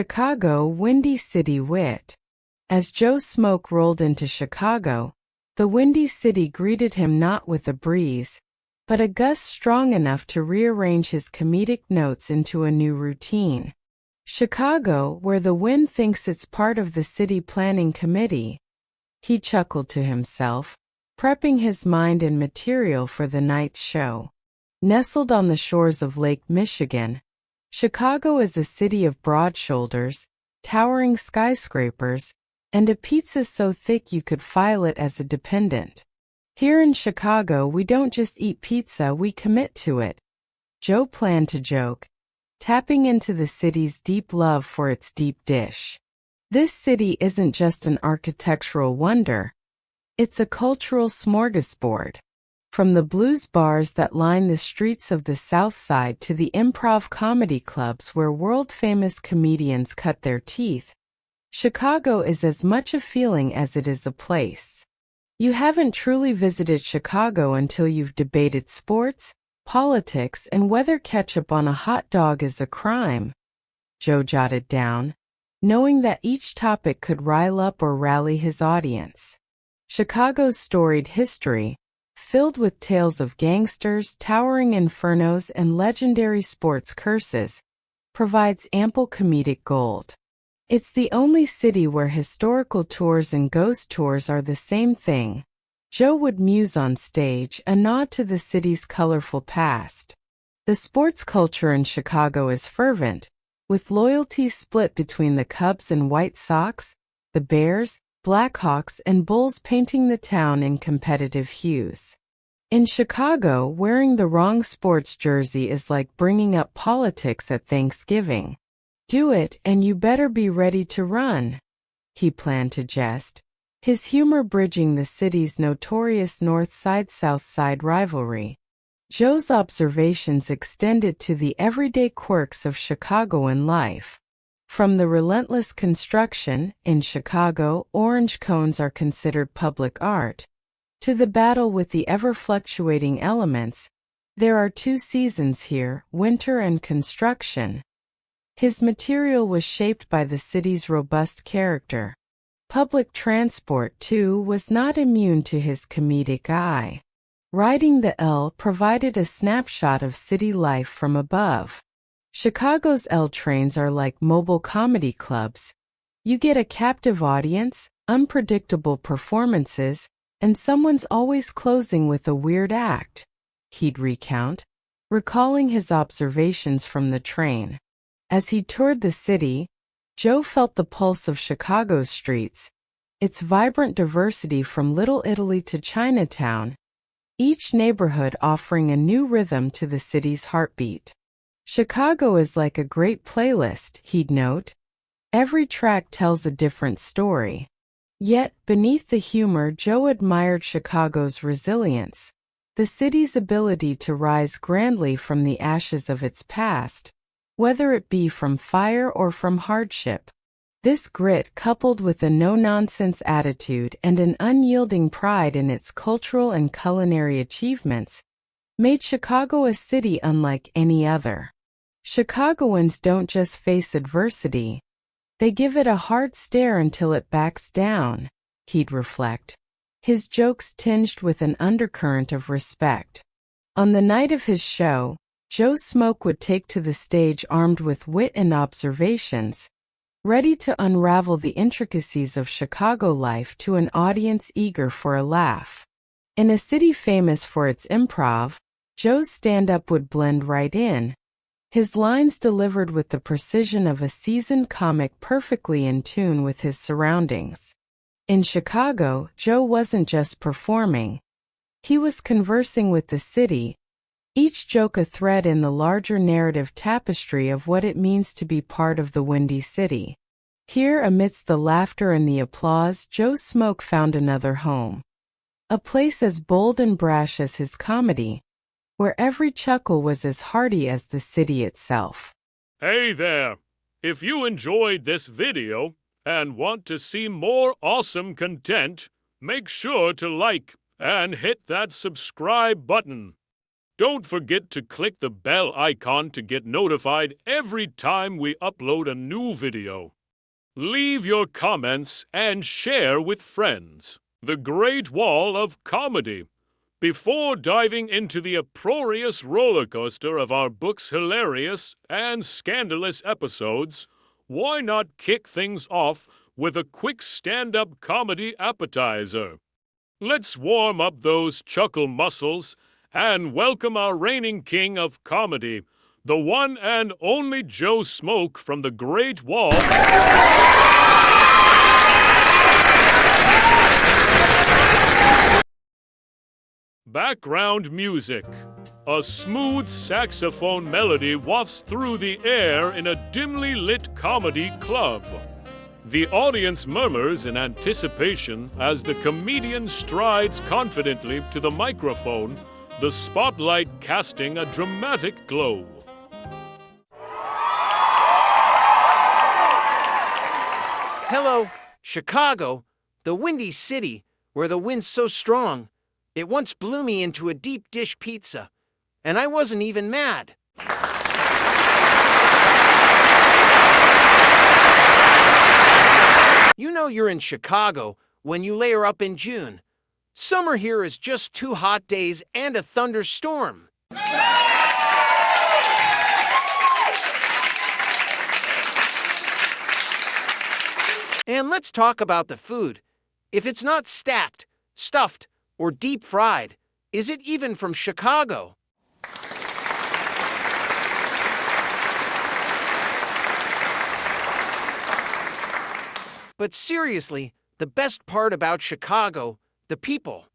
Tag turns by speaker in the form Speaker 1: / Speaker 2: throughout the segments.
Speaker 1: Chicago Windy City Wit. As Joe Smoke rolled into Chicago, the Windy City greeted him not with a breeze, but a gust strong enough to rearrange his comedic notes into a new routine. Chicago, where the wind thinks it's part of the city planning committee. He chuckled to himself, prepping his mind and material for the night's show. Nestled on the shores of Lake Michigan, Chicago is a city of broad shoulders, towering skyscrapers, and a pizza so thick you could file it as a dependent. Here in Chicago, we don't just eat pizza, we commit to it, Joe planned to joke, tapping into the city's deep love for its deep dish. This city isn't just an architectural wonder, it's a cultural smorgasbord. From the blues bars that line the streets of the South Side to the improv comedy clubs where world-famous comedians cut their teeth, Chicago is as much a feeling as it is a place. You haven't truly visited Chicago until you've debated sports, politics, and whether ketchup on a hot dog is a crime, Joe jotted down, knowing that each topic could rile up or rally his audience. Chicago's storied history, filled with tales of gangsters, towering infernos, and legendary sports curses, provides ample comedic gold. It's the only city where historical tours and ghost tours are the same thing, Joe would muse on stage, a nod to the city's colorful past. The sports culture in Chicago is fervent, with loyalties split between the Cubs and White Sox, the Bears, Blackhawks, and Bulls painting the town in competitive hues. In Chicago, wearing the wrong sports jersey is like bringing up politics at Thanksgiving. Do it, and you better be ready to run, he planned to jest, his humor bridging the city's notorious North Side-South Side rivalry. Joe's observations extended to the everyday quirks of Chicagoan life. From the relentless construction, in Chicago, orange cones are considered public art, to the battle with the ever-fluctuating elements, there are two seasons here, winter and construction. His material was shaped by the city's robust character. Public transport, too, was not immune to his comedic eye. Riding the L provided a snapshot of city life from above. Chicago's L trains are like mobile comedy clubs. You get a captive audience, unpredictable performances, and someone's always closing with a weird act, he'd recount, recalling his observations from the train. As he toured the city, Joe felt the pulse of Chicago's streets, its vibrant diversity from Little Italy to Chinatown, each neighborhood offering a new rhythm to the city's heartbeat. Chicago is like a great playlist, he'd note. Every track tells a different story. Yet, beneath the humor, Joe admired Chicago's resilience, the city's ability to rise grandly from the ashes of its past, whether it be from fire or from hardship. This grit, coupled with a no-nonsense attitude and an unyielding pride in its cultural and culinary achievements, made Chicago a city unlike any other. Chicagoans don't just face adversity, they give it a hard stare until it backs down, he'd reflect, his jokes tinged with an undercurrent of respect. On the night of his show, Joe Smoke would take to the stage armed with wit and observations, ready to unravel the intricacies of Chicago life to an audience eager for a laugh. In a city famous for its improv, Joe's stand-up would blend right in, his lines delivered with the precision of a seasoned comic perfectly in tune with his surroundings. In Chicago, Joe wasn't just performing. He was conversing with the city, each joke a thread in the larger narrative tapestry of what it means to be part of the Windy City. Here, amidst the laughter and the applause, Joe Smoke found another home. A place as bold and brash as his comedy, where every chuckle was as hearty as the city itself.
Speaker 2: Hey there! If you enjoyed this video and want to see more awesome content, make sure to like and hit that subscribe button. Don't forget to click the bell icon to get notified every time we upload a new video. Leave your comments and share with friends. The Great Wall of Comedy. Before diving into the uproarious roller coaster of our book's hilarious and scandalous episodes, why not kick things off with a quick stand-up comedy appetizer? Let's warm up those chuckle muscles and welcome our reigning king of comedy, the one and only Joe Smoke from the Great Wall. Background music. A smooth saxophone melody wafts through the air in a dimly lit comedy club. The audience murmurs in anticipation as the comedian strides confidently to the microphone, the spotlight casting a dramatic glow.
Speaker 3: Hello, Chicago, the windy city where the wind's so strong. It once blew me into a deep dish pizza, and I wasn't even mad. You know you're in Chicago when you layer up in June. Summer here is just 2 hot days and a thunderstorm. And let's talk about the food. If it's not stacked, stuffed, or deep fried, is it even from Chicago? But seriously, the best part about Chicago, the people.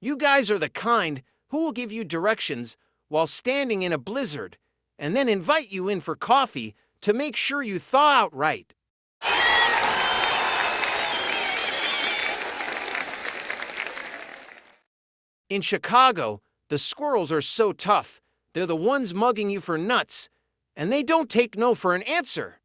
Speaker 3: You guys are the kind who will give you directions while standing in a blizzard and then invite you in for coffee to make sure you thaw out right. In Chicago, the squirrels are so tough, they're the ones mugging you for nuts, and they don't take no for an answer.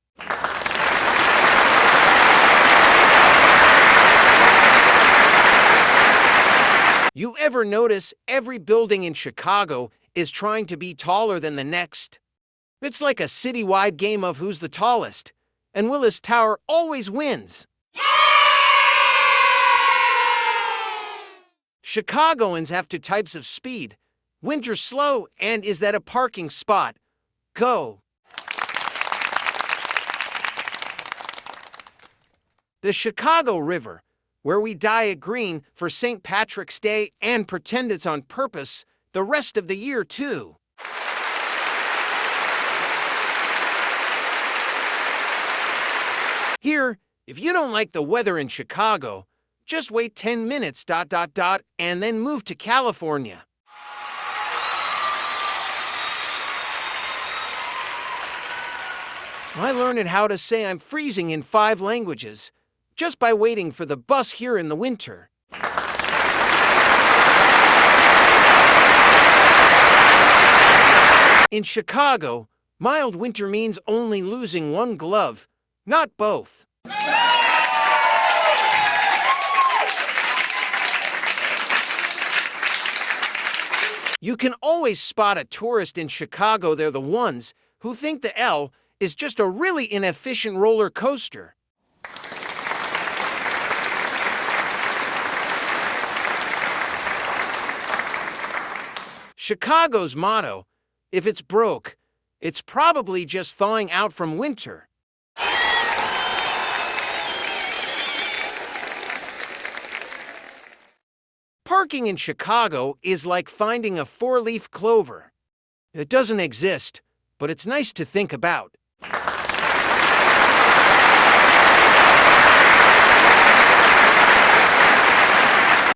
Speaker 3: You ever notice every building in Chicago is trying to be taller than the next? It's like a citywide game of who's the tallest, and Willis Tower always wins. Chicagoans have 2 types of speed. Winter slow and is that a parking spot? Go. The Chicago River, where we dye it green for St. Patrick's Day and pretend it's on purpose the rest of the year too. Here, if you don't like the weather in Chicago, just wait 10 minutes, and then move to California. I learned how to say I'm freezing in 5 languages just by waiting for the bus here in the winter. In Chicago, mild winter means only losing 1 glove, not both. You can always spot a tourist in Chicago. They're the ones who think the L is just a really inefficient roller coaster. Chicago's motto, if it's broke, it's probably just thawing out from winter. Parking in Chicago is like finding a 4-leaf clover. It doesn't exist, but it's nice to think about.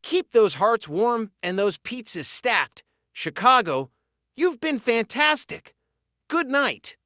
Speaker 3: Keep those hearts warm and those pizzas stacked. Chicago, you've been fantastic. Good night.